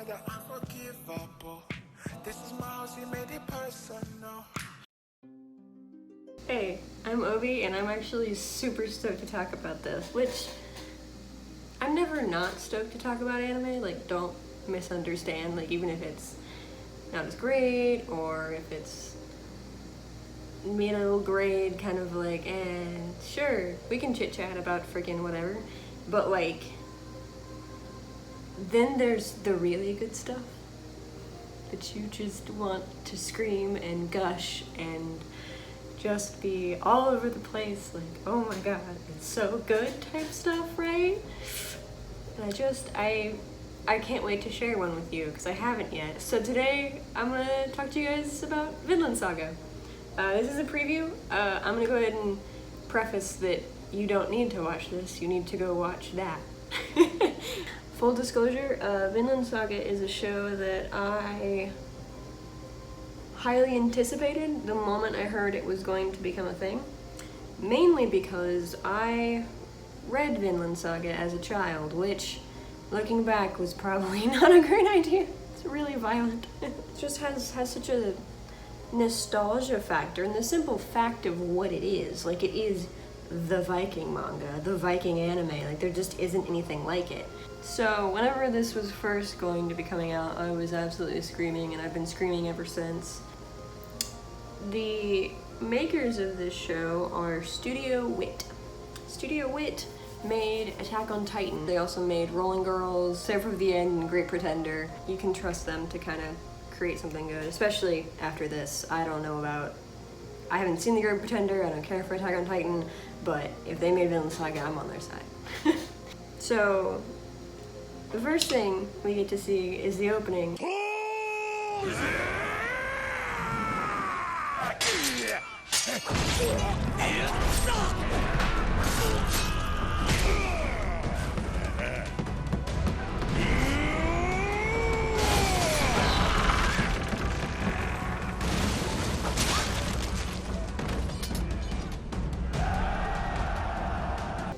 Saga, unforgivable. This is my house, we made it personal. Hey, I'm Obi, and I'm actually super stoked to talk about this, which I'm never not stoked to talk about anime, like don't misunderstand, like even if it's not as great or if it's middle grade, kind of like, sure, we can chit chat about freaking whatever, but like, then there's the really good stuff that you just want to scream and gush and just be all over the place, like, oh my god, it's so good type stuff, right? And I can't wait to share one with you because I haven't yet. So today I'm gonna talk to you guys about Vinland Saga. This is a preview. I'm gonna go ahead and preface that you don't need to watch this, you need to go watch that. Full disclosure, Vinland Saga is a show that I highly anticipated the moment I heard it was going to become a thing. Mainly because I read Vinland Saga as a child, which, looking back, was probably not a great idea. It's really violent. It just has such a nostalgia factor, and the simple fact of what it is, like it is the Viking manga, the Viking anime, like there just isn't anything like it. So whenever this was first going to be coming out, I was absolutely screaming, and I've been screaming ever since. The makers of this show are Studio Wit. Studio Wit made Attack on Titan. They also made Rolling Girls, Save for the End, and Great Pretender. You can trust them to kind of create something good, especially after this. I haven't seen the Great Pretender, I don't care for Attack on Titan, but if they made Vinland Saga, I'm on their side. So, the first thing we get to see is the opening.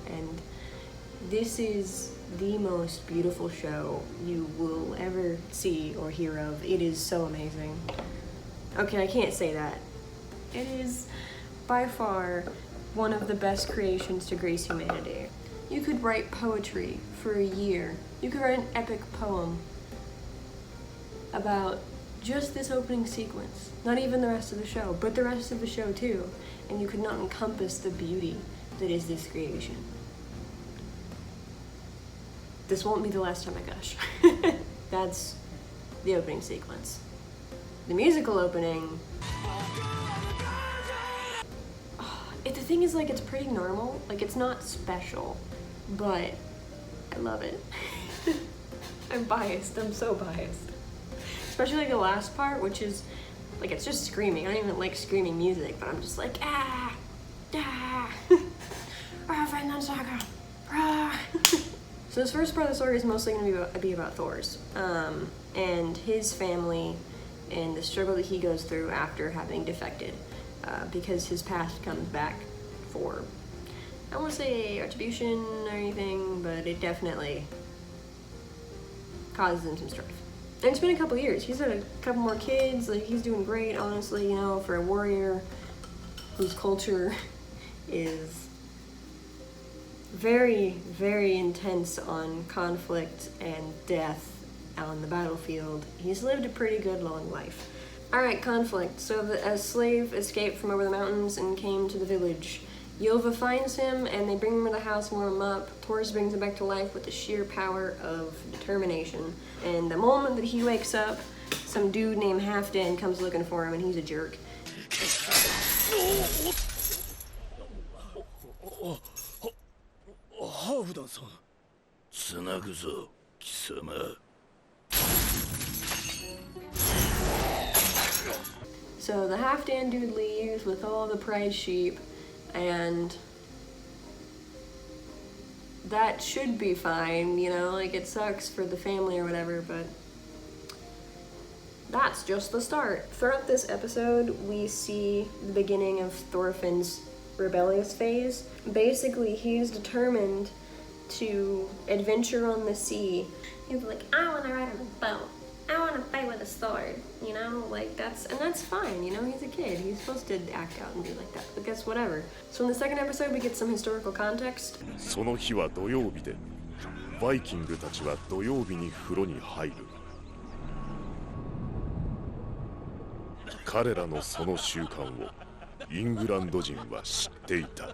And this is the most beautiful show you will ever see or hear of. It is so amazing. Okay, I can't say that. It is by far one of the best creations to grace humanity. You could write poetry for a year. You could write an epic poem about just this opening sequence. Not even the rest of the show, but the rest of the show too. And you could not encompass the beauty that is this creation. This won't be the last time I gush. That's the opening sequence. The musical opening, the thing is, like, it's pretty normal, like it's not special, but I love it. I'm biased, I'm so biased. Especially like the last part, which is, like, it's just screaming. I don't even like screaming music, but I'm just like, Vinland Saga, So this first part of the story is mostly going to be about Thor's, and his family, and the struggle that he goes through after having defected, because his past comes back for, I don't want to say retribution or anything, but it definitely causes him some strife. And it's been a couple years. He's had a couple more kids, like he's doing great, honestly, you know, for a warrior whose culture is very, very intense on conflict and death on the battlefield. He's lived a pretty good long life. Alright, conflict. So a slave escaped from over the mountains and came to the village. Yova finds him and they bring him to the house and warm him up. Thors brings him back to life with the sheer power of determination. And the moment that he wakes up, some dude named Halfdan comes looking for him and he's a jerk. So the Halfdan dude leaves with all the prize sheep, and that should be fine, you know, like it sucks for the family or whatever, but that's just the start. Throughout this episode, we see the beginning of Thorfinn's rebellious phase. Basically, he's determined to adventure on the sea. He's like, I want to ride on a boat. his sword, you know? Like, that's fine, you know? He's a kid. He's supposed to act out and be like that. But guess whatever. So in the second episode, we get some historical context. その日は土曜日で、バイキングたちは土曜日に風呂に入る。彼らのその習慣をイングランド人は知っていた。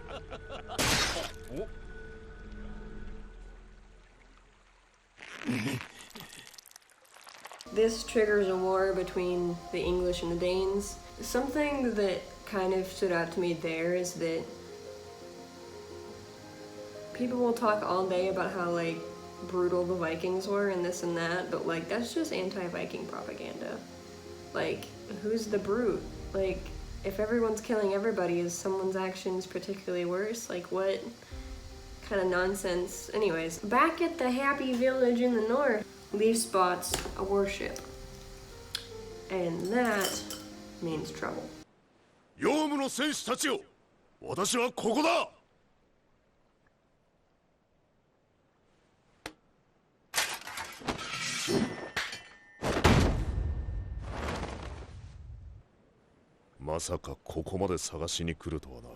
This triggers a war between the English and the Danes. Something that kind of stood out to me there is that people will talk all day about how, like, brutal the Vikings were and this and that, but, like, that's just anti-Viking propaganda. Like, who's the brute? Like, if everyone's killing everybody, is someone's actions particularly worse? Like, what kind of nonsense? Anyways, back at the happy village in the north, Leaf spots a warship. And that means trouble. ヨウムの戦士たちよ、私はここだ。まさかここまで探しに来るとはな。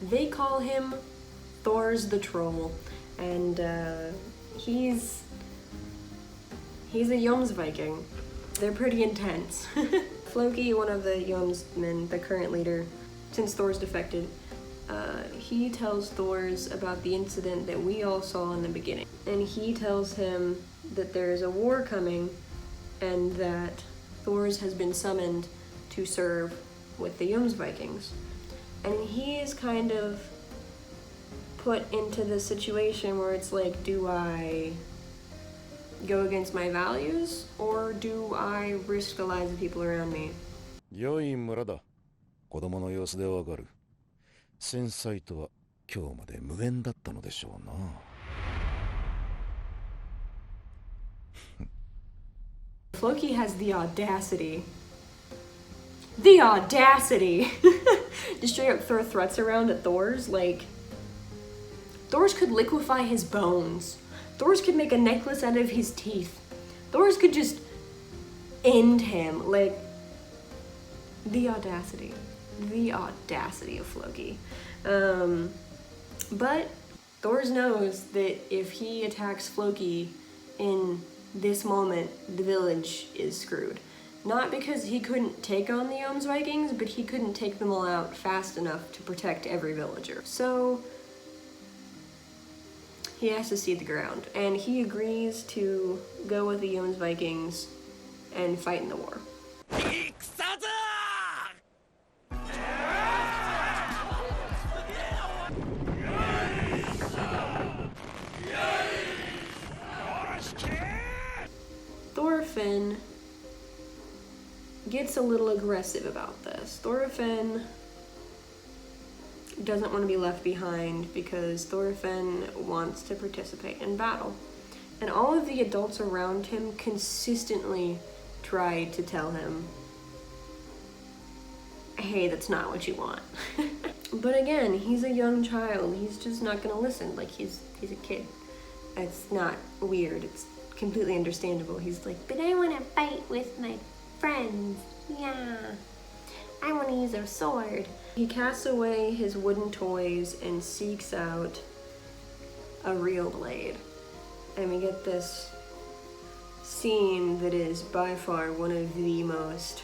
They call him Thor's the Troll, and he's a Jomsviking. They're pretty intense. Floki, one of the Jomsmen, the current leader, since Thor's defected, he tells Thor's about the incident that we all saw in the beginning. And he tells him that there is a war coming and that Thor's has been summoned to serve with the Jomsvikings. And he is kind of put into the situation where it's like, do I go against my values, or do I risk the lives of people around me? 良い村だ。子供の様子でわかる。繊細とは今日まで無縁だったのでしょうな。Floki has the audacity to straight up throw threats around at Thor's. Like, Thor's could liquefy his bones. Thor's could make a necklace out of his teeth. Thor's could just end him. Like, the audacity of Floki. But Thor's knows that if he attacks Floki in this moment, the village is screwed. Not because he couldn't take on the Jomsvikings, but he couldn't take them all out fast enough to protect every villager. So he has to see the ground, and he agrees to go with the Jomsvikings and fight in the war. Thorfinn gets a little aggressive about this. Thorfinn doesn't want to be left behind because Thorfinn wants to participate in battle. And all of the adults around him consistently try to tell him, hey, that's not what you want. But again, he's a young child. He's just not gonna listen. Like, he's a kid. It's not weird. It's completely understandable. He's like, but I want to fight with my friends. Yeah. I want to use a sword. He casts away his wooden toys and seeks out a real blade. And we get this scene that is by far one of the most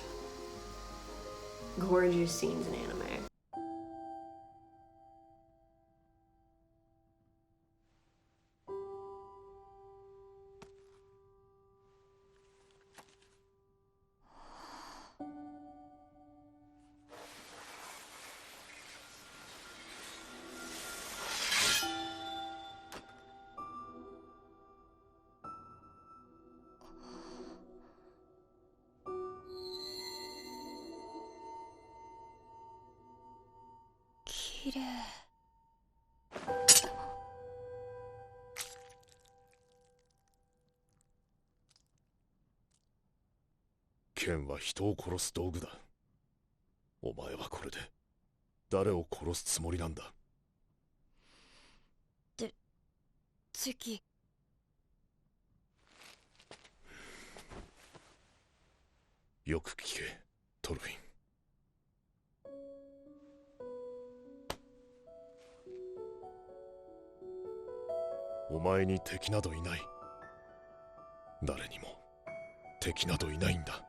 gorgeous scenes in anime. Kire. 剣は人を殺す道具だ。お前はこれで誰を殺すつもりなんだ。次。よく聞け、トルフィン。お前に敵などいない。誰にも敵などいないんだ。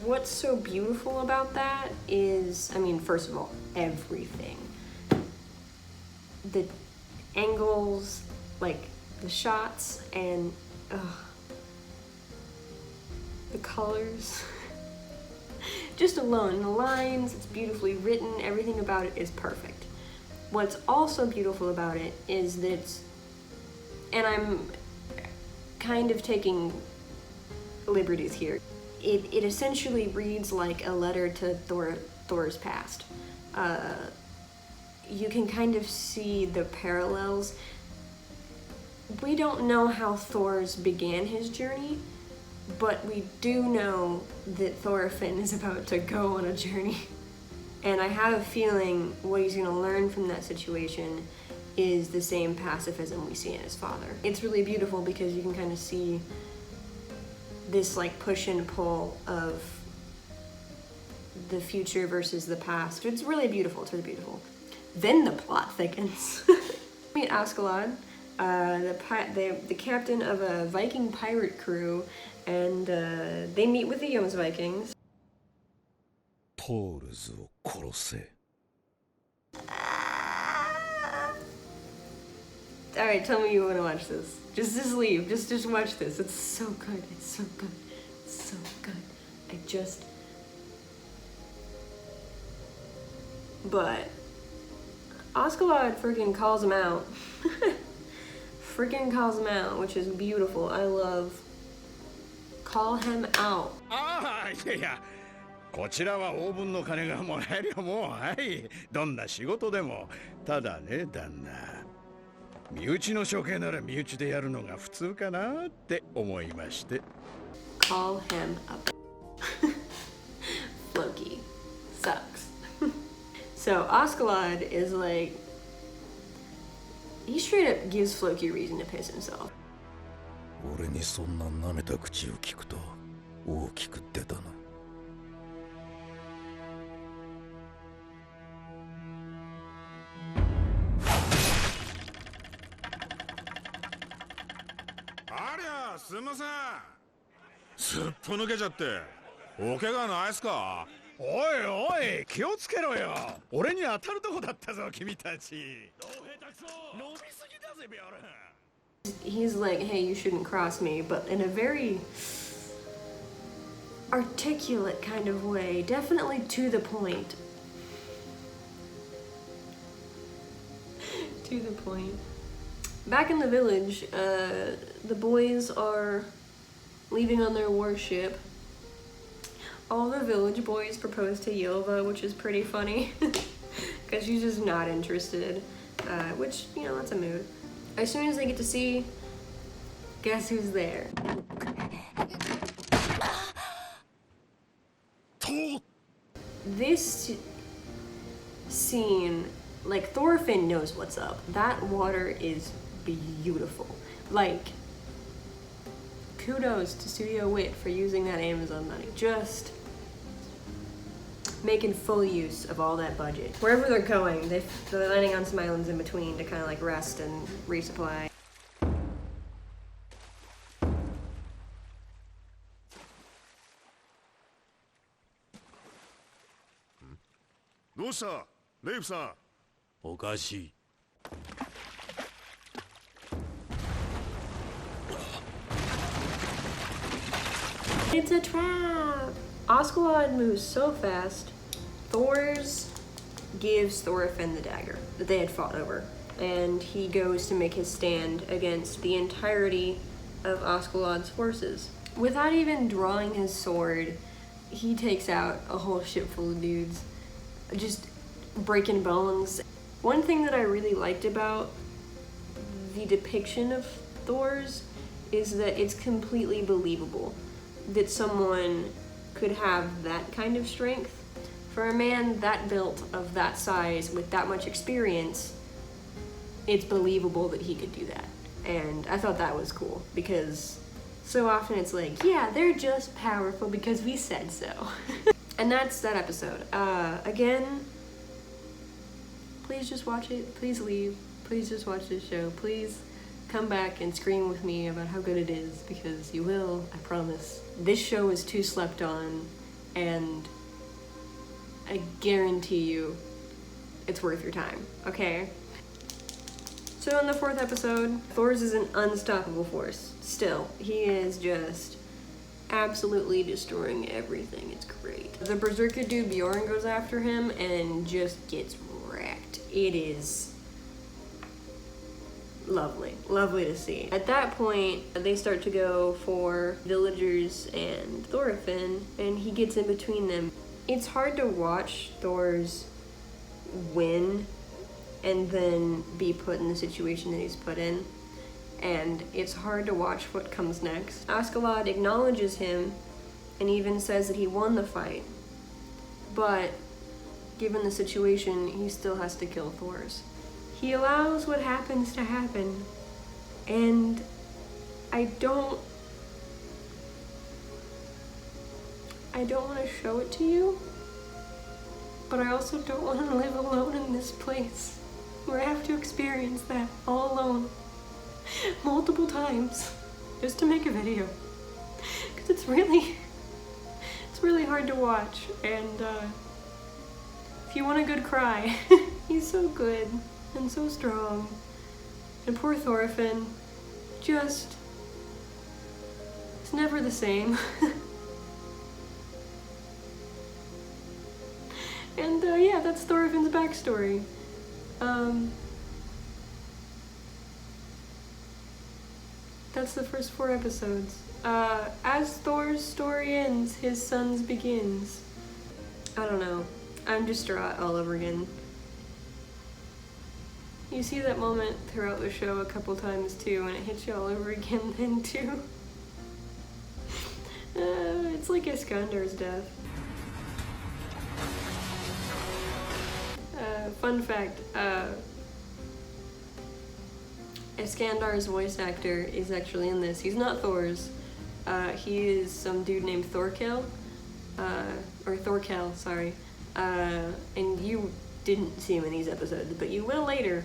What's so beautiful about that is, I mean, first of all, everything. The angles, like the shots, and the colors. Just alone, the lines, it's beautifully written, everything about it is perfect. What's also beautiful about it is that, and I'm kind of taking liberties here, it essentially reads like a letter to Thor's past. You can kind of see the parallels. We don't know how Thor's began his journey, but we do know that Thorfinn is about to go on a journey. And I have a feeling what he's going to learn from that situation is the same pacifism we see in his father. It's really beautiful because you can kind of see this like push and pull of the future versus the past. It's really beautiful, it's really beautiful. Then the plot thickens. Meet Askeladd, the captain of a Viking pirate crew, and they meet with the Young's Vikings. トールズを殺せ。Alright, tell me you want to watch this. Just leave. Just watch this. It's so good. It's so good. It's so good. But Askeladd freaking calls him out. Freaking calls him out, which is beautiful. I love call him out. ああ、いや、こちらは応分の金がもらえるよ、もう。はい。どんな仕事でも。ただね、旦那。身内の処刑なら身内でやるのが普通かなって思いまして。Call him up. Floki sucks. So Askeladd is like, he straight up gives Floki a reason to piss himself. 俺にそんな舐めた口を聞くと大きく出たな。ありゃ、すみません。すっぽ抜けちゃって。お怪我ないっすか？おいおい、気をつけろよ。俺に当たるとこだったぞ、君たち。どう下手くそ、伸びすぎだぜ、ビョル。He's like, hey, you shouldn't cross me, but in a very articulate kind of way, definitely to the point. To the point. Back in the village, the boys are leaving on their warship. All the village boys propose to Ylva, which is pretty funny, because she's just not interested, which, you know, that's a mood. As soon as they get to sea, guess who's there? This scene, like, Thorfinn knows what's up. That water is beautiful. Like, kudos to Studio Wit for using that Amazon money. Just making full use of all that budget. Wherever they're going, they're landing on some islands in between to kind of like rest and resupply. どうした、レイプさん。おかしい。It's a trap! Askeladd moves so fast. Thor's gives Thorfinn the dagger that they had fought over, and he goes to make his stand against the entirety of Askeladd's forces. Without even drawing his sword, he takes out a whole ship full of dudes, just breaking bones. One thing that I really liked about the depiction of Thor's is that it's completely believable that someone could have that kind of strength. For a man that built, of that size, with that much experience, it's believable that he could do that. And I thought that was cool, because So often it's like, yeah, they're just powerful because we said so. And that's that episode. Again, please just watch it. Please leave. Please just watch this show. Please come back and scream with me about how good it is, because you will, I promise. This show is too slept on, and I guarantee you it's worth your time, okay? So in the 4th episode, Thor's is an unstoppable force. Still, he is just absolutely destroying everything. It's great. The berserker dude Bjorn goes after him and just gets wrecked. It is lovely. Lovely to see. At that point, they start to go for villagers and Thorfinn, and he gets in between them. It's hard to watch Thor's win and then be put in the situation that he's put in. And it's hard to watch what comes next. Askeladd acknowledges him and even says that he won the fight. But given the situation, he still has to kill Thor's. He allows what happens to happen. And I don't want to show it to you, but I also don't want to live alone in this place where I have to experience that all alone multiple times just to make a video, because it's really hard to watch. And if you want a good cry, he's so good and so strong, and poor Thorfinn, just, it's never the same. And yeah, that's Thorfinn's backstory. That's the first 4 episodes. As Thor's story ends, his son's begins. I don't know. I'm distraught all over again. You see that moment throughout the show a couple times too, and it hits you all over again then too. It's like Iskandar's death. Fun fact, Iskandar's voice actor is actually in this. He's not Thor's. He is some dude named Thorkel, or Thorkel, sorry. And you didn't see him in these episodes, but you will later.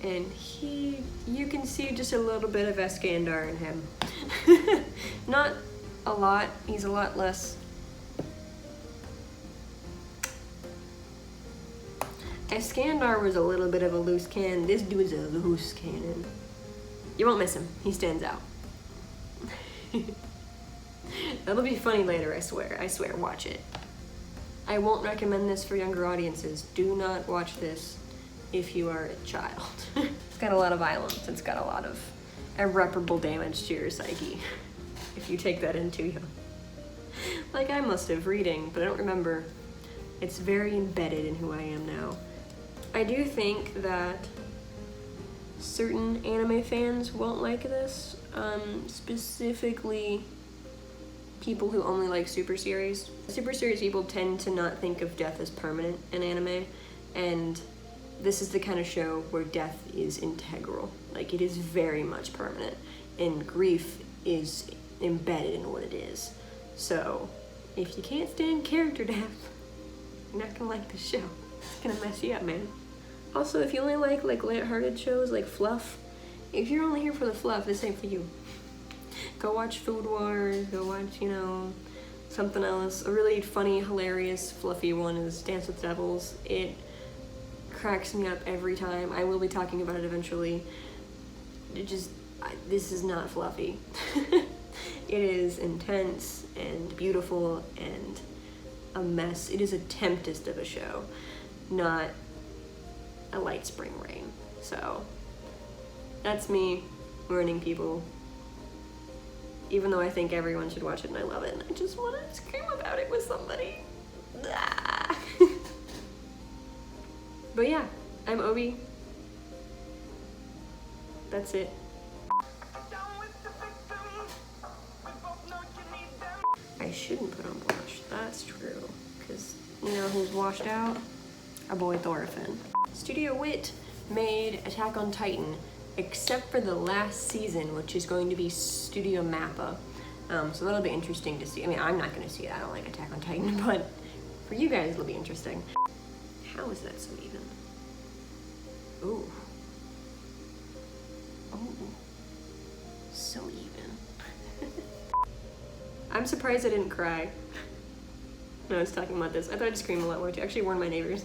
And you can see just a little bit of Iskandar in him. Not a lot, he's a lot less. Iskandar was a little bit of a loose cannon. This dude's a loose cannon. You won't miss him. He stands out. That'll be funny later, I swear. I swear, watch it. I won't recommend this for younger audiences. Do not watch this if you are a child. It's got a lot of violence. It's got a lot of irreparable damage to your psyche if you take that in too young. Like I must have reading, but I don't remember. It's very embedded in who I am now. I do think that certain anime fans won't like this, specifically people who only like super series. Super series people tend to not think of death as permanent in anime, and this is the kind of show where death is integral. Like, it is very much permanent, and grief is embedded in what it is. So, if you can't stand character death, you're not gonna like the show. It's gonna mess you up, man. Also, if you only like lighthearted shows like Fluff, if you're only here for the fluff, this ain't for you. Go watch Food Wars, go watch, you know, something else. A really funny, hilarious, fluffy one is Dance with Devils. It cracks me up every time. I will be talking about it eventually. This is not fluffy. It is intense and beautiful and a mess. It is a tempest of a show, not a light spring rain. So that's me warning people, even though I think everyone should watch it and I love it, and I just want to scream about it with somebody. But yeah, I'm Obi. That's it. I shouldn't put on blush, that's true, because you know who's washed out? Our boy Thorfinn. Studio Wit made Attack on Titan, except for the last season, which is going to be Studio Mappa. So that'll be interesting to see. I mean, I'm not gonna see it, I don't like Attack on Titan, but for you guys it'll be interesting. How is that so even? Ooh. Oh. So even. I'm surprised I didn't cry when I was talking about this. I thought I'd scream a lot more too. I actually warned my neighbors.